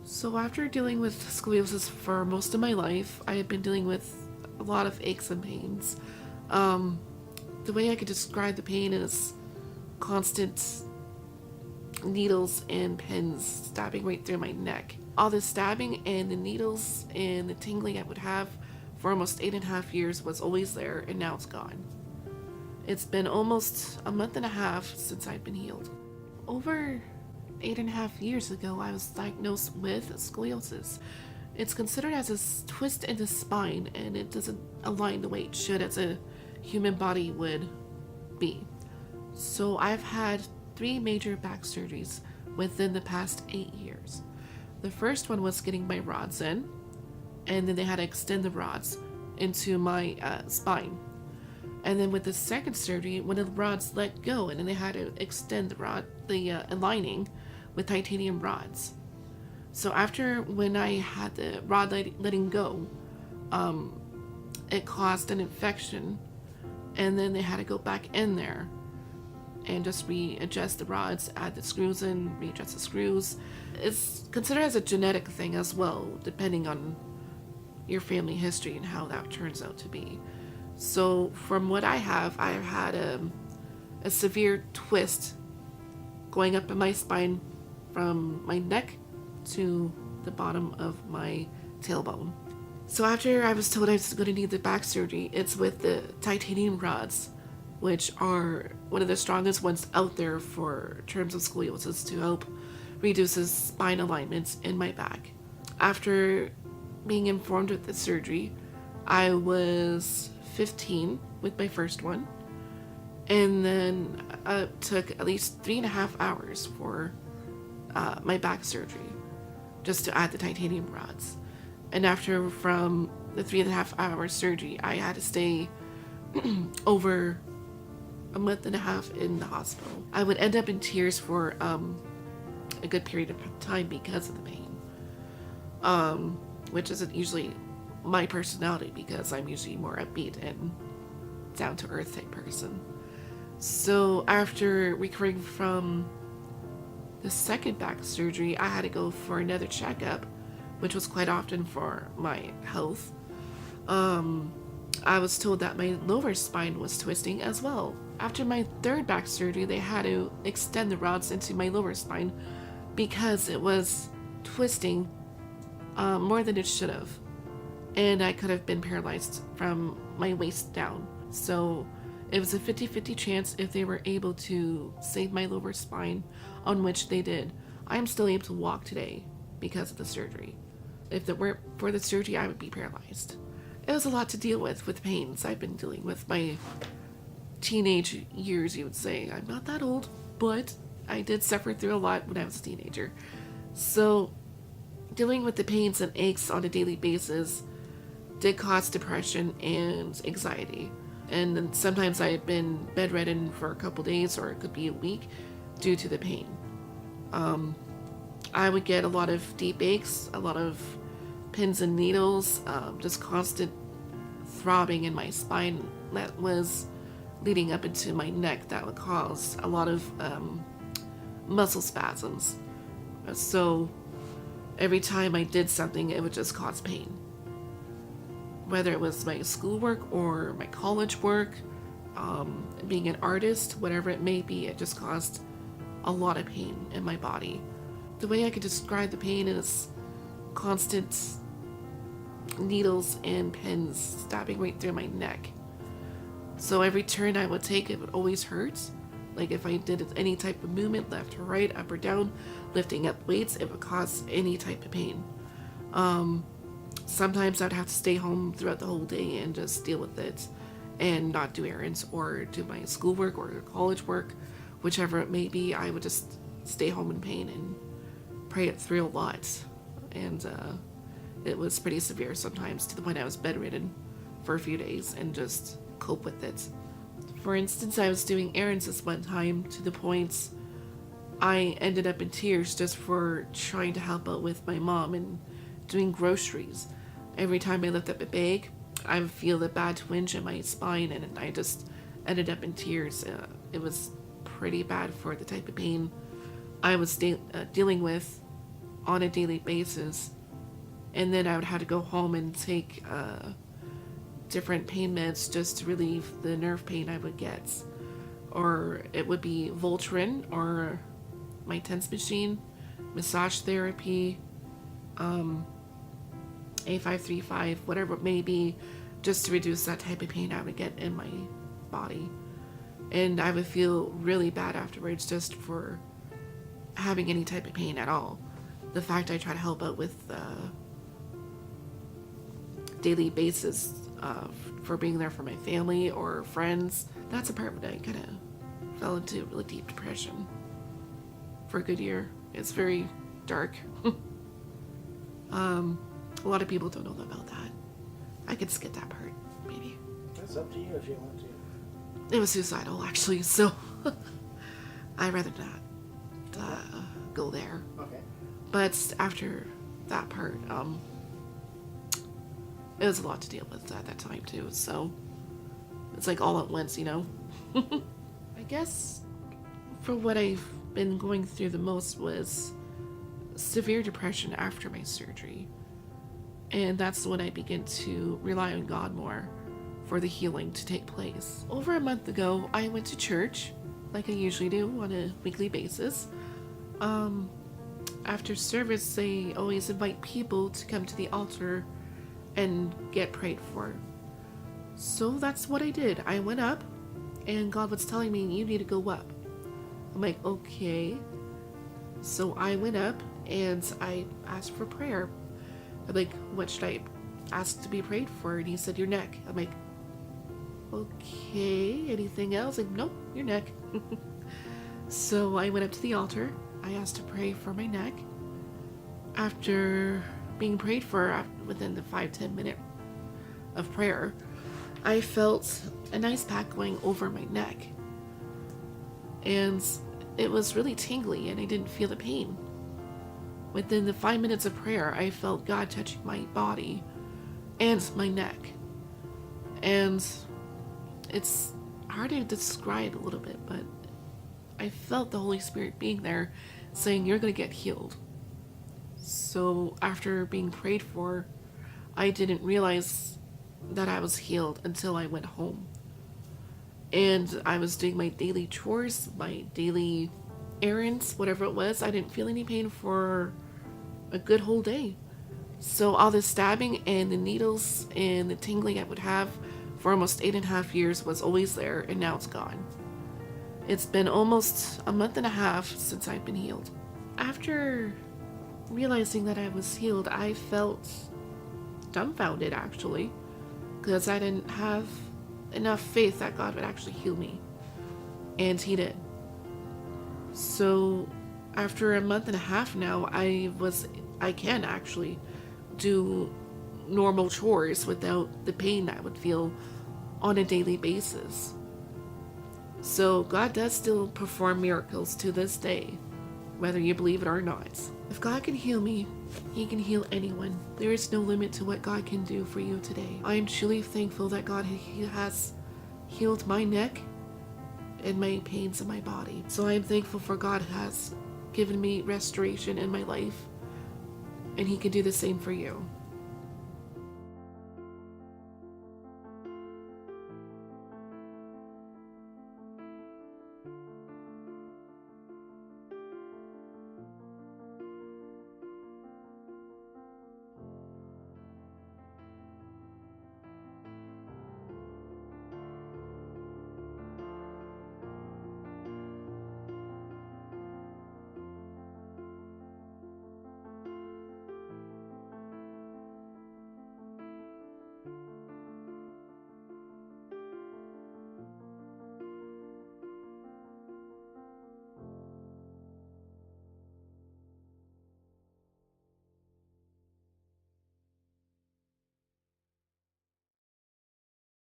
So after dealing with scoliosis for most of my life, I have been dealing with a lot of aches and pains. Um, the way I could describe the pain is constant needles and pins stabbing right through my neck. All the stabbing and the needles and the tingling I would have for almost 8.5 years was always there, and now it's gone. It's been almost a month and a half since I've been healed. Over 8.5 years ago, I was diagnosed with scoliosis. It's considered as a twist in the spine, and it doesn't align the way it should as a human body would be. So I've had 3 major back surgeries within the past 8 years. The first one was getting my rods in, and then they had to extend the rods into my spine. And then with the second surgery, when the rods let go, and then they had to extend the lining with titanium rods. So after when I had the rod letting go, it caused an infection, and then they had to go back in there and just readjust the rods, add the screws in, readjust the screws. It's considered as a genetic thing as well, depending on your family history and how that turns out to be. So from what I've had a severe twist going up in my spine from my neck to the bottom of my tailbone. So after I was told I was going to need the back surgery, it's with the titanium rods, which are one of the strongest ones out there for terms of scoliosis to help reduce the spine alignments in my back. After being informed of the surgery, I was 15 with my first one, and then it took at least 3.5 hours for my back surgery just to add the titanium rods. And after from the 3.5 hour surgery, I had to stay over a month and a half in the hospital. I would end up in tears for a good period of time because of the pain, which isn't usually my personality because I'm usually more upbeat and down to earth type person. So after recovering from the second back surgery, I had to go for another checkup, which was quite often for my health. I was told that my lower spine was twisting as well. After my third back surgery, they had to extend the rods into my lower spine because it was twisting more than it should have. And I could have been paralyzed from my waist down. So it was a 50-50 chance if they were able to save my lower spine, on which they did. I am still able to walk today because of the surgery. If it weren't for the surgery, I would be paralyzed. It was a lot to deal with pains I've been dealing with my teenage years, you would say. I'm not that old, but I did suffer through a lot when I was a teenager. So dealing with the pains and aches on a daily basis did cause depression and anxiety. And then sometimes I had been bedridden for a couple days, or it could be a week, due to the pain. I would get a lot of deep aches, a lot of pins and needles, just constant throbbing in my spine that was leading up into my neck that would cause a lot of muscle spasms. So every time I did something, it would just cause pain. Whether it was my schoolwork or my college work, being an artist, whatever it may be, it just caused a lot of pain in my body. The way I could describe the pain is constant needles and pins stabbing right through my neck. So every turn I would take, it would always hurt. Like if I did any type of movement, left or right, up or down, lifting up weights, it would cause any type of pain. Sometimes I'd have to stay home throughout the whole day and just deal with it and not do errands or do my schoolwork or college work, whichever it may be. I would just stay home in pain and pray it through a lot. And it was pretty severe sometimes, to the point I was bedridden for a few days and just cope with it. For instance, I was doing errands this one time to the point I ended up in tears just for trying to help out with my mom and doing groceries. Every time I lift up a bag, I would feel the bad twinge in my spine, and I just ended up in tears. It was pretty bad for the type of pain I was dealing with on a daily basis. And then I would have to go home and take different pain meds just to relieve the nerve pain I would get. Or it would be Voltaren or my TENS machine, massage therapy, A535, whatever it may be, just to reduce that type of pain I would get in my body. And I would feel really bad afterwards just for having any type of pain at all. The fact I try to help out with daily basis for being there for my family or friends, that's a part when I kind of fell into really deep depression for a good year. It's very dark. A lot of people don't know about that. I could skip that part, maybe. That's up to you if you want to. It was suicidal, actually, so I'd rather not go there. Okay. But after that part, it was a lot to deal with at that time too, so it's like all at once, you know? I guess for what I've been going through the most was severe depression after my surgery. And that's when I began to rely on God more for the healing to take place. Over a month ago, I went to church, like I usually do on a weekly basis. After service, they always invite people to come to the altar and get prayed for. So that's what I did. I went up, and God was telling me, you need to go up. I'm like, okay. So I went up, and I asked for prayer. I'm like, what should I ask to be prayed for? And he said, your neck. I'm like, okay, anything else? Like, nope, your neck. So I went up to the altar. I asked to pray for my neck. After being prayed for, within the 5-10 minute of prayer, I felt an ice pack going over my neck. And it was really tingly, and I didn't feel the pain. Within the 5 minutes of prayer, I felt God touching my body and my neck. And it's hard to describe a little bit, but I felt the Holy Spirit being there saying, you're going to get healed. So after being prayed for, I didn't realize that I was healed until I went home. And I was doing my daily chores, my daily errands, whatever it was. I didn't feel any pain for a good whole day. So all the stabbing and the needles and the tingling I would have for almost 8.5 years was always there, and now it's gone. It's been almost a month and a half since I've been healed. After realizing that I was healed, I felt dumbfounded, actually, because I didn't have enough faith that God would actually heal me. And he did. So after a month and a half now, I can actually do normal chores without the pain I would feel on a daily basis. So God does still perform miracles to this day, whether you believe it or not. If God can heal me, he can heal anyone. There is no limit to what God can do for you today. I am truly thankful that God has healed my neck and my pains in my body. So I am thankful for God has given me restoration in my life, and he can do the same for you.